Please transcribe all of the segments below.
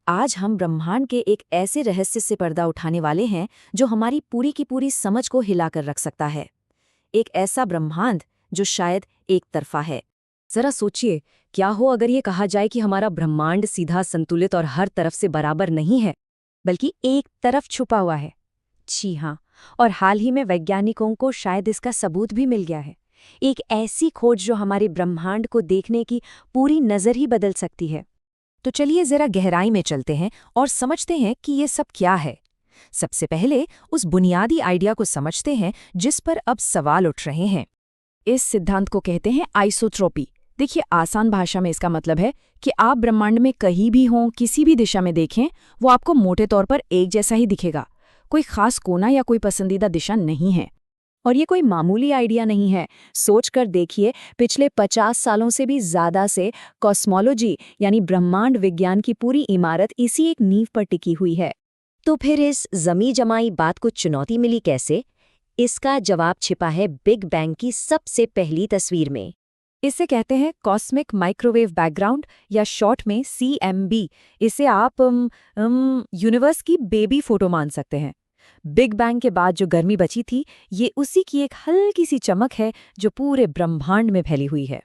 आज हम ब्रह्मांड के एक ऐसे रहस्य से पर्दा उठाने वाले हैं जो हमारी पूरी की पूरी समझ को हिलाकर रख सकता है। एक ऐसा ब्रह्मांड जो शायद एक तरफा है। जरा सोचिए, क्या हो अगर ये कहा जाए कि हमारा ब्रह्मांड सीधा संतुलित और हर तरफ से बराबर नहीं है, बल्कि एक तरफ छुपा हुआ है। जी हाँ, और हाल ही में वैज्ञानिकों को शायद इसका सबूत भी मिल गया है। एक ऐसी खोज जो हमारे ब्रह्मांड को देखने की पूरी नज़र ही बदल सकती है। तो चलिए जरा गहराई में चलते हैं और समझते हैं कि ये सब क्या है। सबसे पहले उस बुनियादी आइडिया को समझते हैं जिस पर अब सवाल उठ रहे हैं। इस सिद्धांत को कहते हैं आइसोट्रोपी। देखिए, आसान भाषा में इसका मतलब है कि आप ब्रह्मांड में कहीं भी हों, किसी भी दिशा में देखें, वो आपको मोटे तौर पर एक जैसा ही दिखेगा। कोई खास कोना या कोई पसंदीदा दिशा नहीं है। और ये कोई मामूली आइडिया नहीं है। सोच कर देखिए, पिछले 50 सालों से भी ज़्यादा से कॉस्मोलॉजी यानी ब्रह्मांड विज्ञान की पूरी इमारत इसी एक नींव पर टिकी हुई है। तो फिर इस जमी जमाई बात को चुनौती मिली कैसे? इसका जवाब छिपा है बिग बैंग की सबसे पहली तस्वीर में। इसे कहते हैं कॉस्मिक माइक्रोवेव बैकग्राउंड या शॉर्ट में CMB। इसे आप यूनिवर्स की बेबी फोटो मान सकते हैं। बिग बैंग के बाद जो गर्मी बची थी, ये उसी की एक हल्की सी चमक है जो पूरे ब्रह्मांड में फैली हुई है।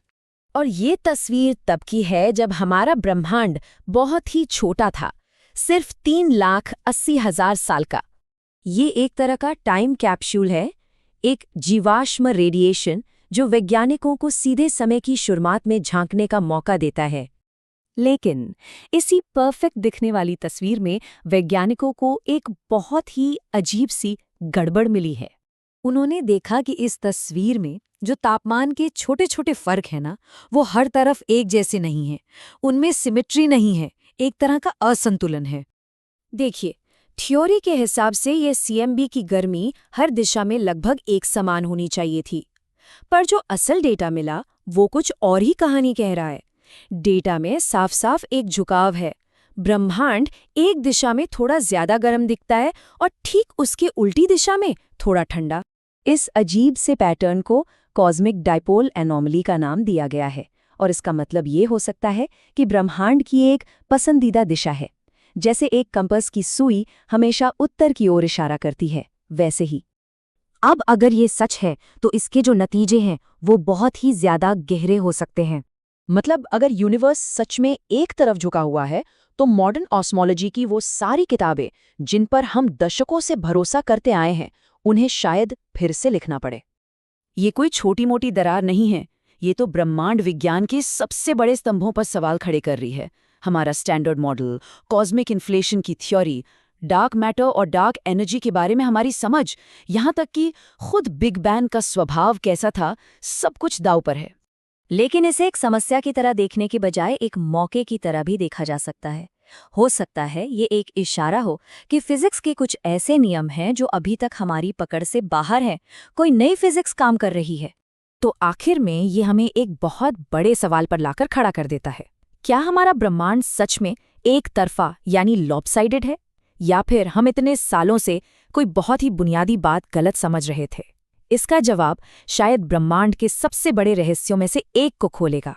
और ये तस्वीर तब की है जब हमारा ब्रह्मांड बहुत ही छोटा था, सिर्फ 3,80,000 साल का। ये एक तरह का टाइम कैप्सूल है, एक जीवाश्म रेडिएशन जो वैज्ञानिकों को सीधे समय की शुरुआत में झांकने का मौका देता है। लेकिन इसी परफेक्ट दिखने वाली तस्वीर में वैज्ञानिकों को एक बहुत ही अजीब सी गड़बड़ मिली है। उन्होंने देखा कि इस तस्वीर में जो तापमान के छोटे छोटे फर्क हैं ना, वो हर तरफ एक जैसे नहीं हैं। उनमें सिमेट्री नहीं है, एक तरह का असंतुलन है। देखिए, थ्योरी के हिसाब से ये CMB की गर्मी हर दिशा में लगभग एक समान होनी चाहिए थी, पर जो असल डेटा मिला वो कुछ और ही कहानी कह रहा है। डेटा में साफ साफ एक झुकाव है। ब्रह्मांड एक दिशा में थोड़ा ज्यादा गर्म दिखता है और ठीक उसके उल्टी दिशा में थोड़ा ठंडा। इस अजीब से पैटर्न को कॉस्मिक डाइपोल एनोमली का नाम दिया गया है, और इसका मतलब ये हो सकता है कि ब्रह्मांड की एक पसंदीदा दिशा है। जैसे एक कंपास की सुई हमेशा उत्तर की ओर इशारा करती है, वैसे ही। अब अगर ये सच है तो इसके जो नतीजे हैं वो बहुत ही ज्यादा गहरे हो सकते हैं। मतलब अगर यूनिवर्स सच में एक तरफ झुका हुआ है, तो मॉडर्न ऑस्मोलॉजी की वो सारी किताबें जिन पर हम दशकों से भरोसा करते आए हैं, उन्हें शायद फिर से लिखना पड़े। ये कोई छोटी मोटी दरार नहीं है, ये तो ब्रह्मांड विज्ञान के सबसे बड़े स्तंभों पर सवाल खड़े कर रही है। हमारा स्टैंडर्ड मॉडल, कॉस्मिक इन्फ्लेशन की थ्योरी, डार्क मैटर और डार्क एनर्जी के बारे में हमारी समझ, यहाँ तक कि खुद बिग बैंग का स्वभाव कैसा था, सब कुछ दांव पर है। लेकिन इसे एक समस्या की तरह देखने के बजाय एक मौके की तरह भी देखा जा सकता है। हो सकता है ये एक इशारा हो कि फिजिक्स के कुछ ऐसे नियम हैं जो अभी तक हमारी पकड़ से बाहर हैं, कोई नई फिजिक्स काम कर रही है। तो आखिर में ये हमें एक बहुत बड़े सवाल पर लाकर खड़ा कर देता है। क्या हमारा ब्रह्मांड सच में एक तरफा यानी लॉपसाइडेड है, या फिर हम इतने सालों से कोई बहुत ही बुनियादी बात गलत समझ रहे थे? इसका जवाब शायद ब्रह्मांड के सबसे बड़े रहस्यों में से एक को खोलेगा।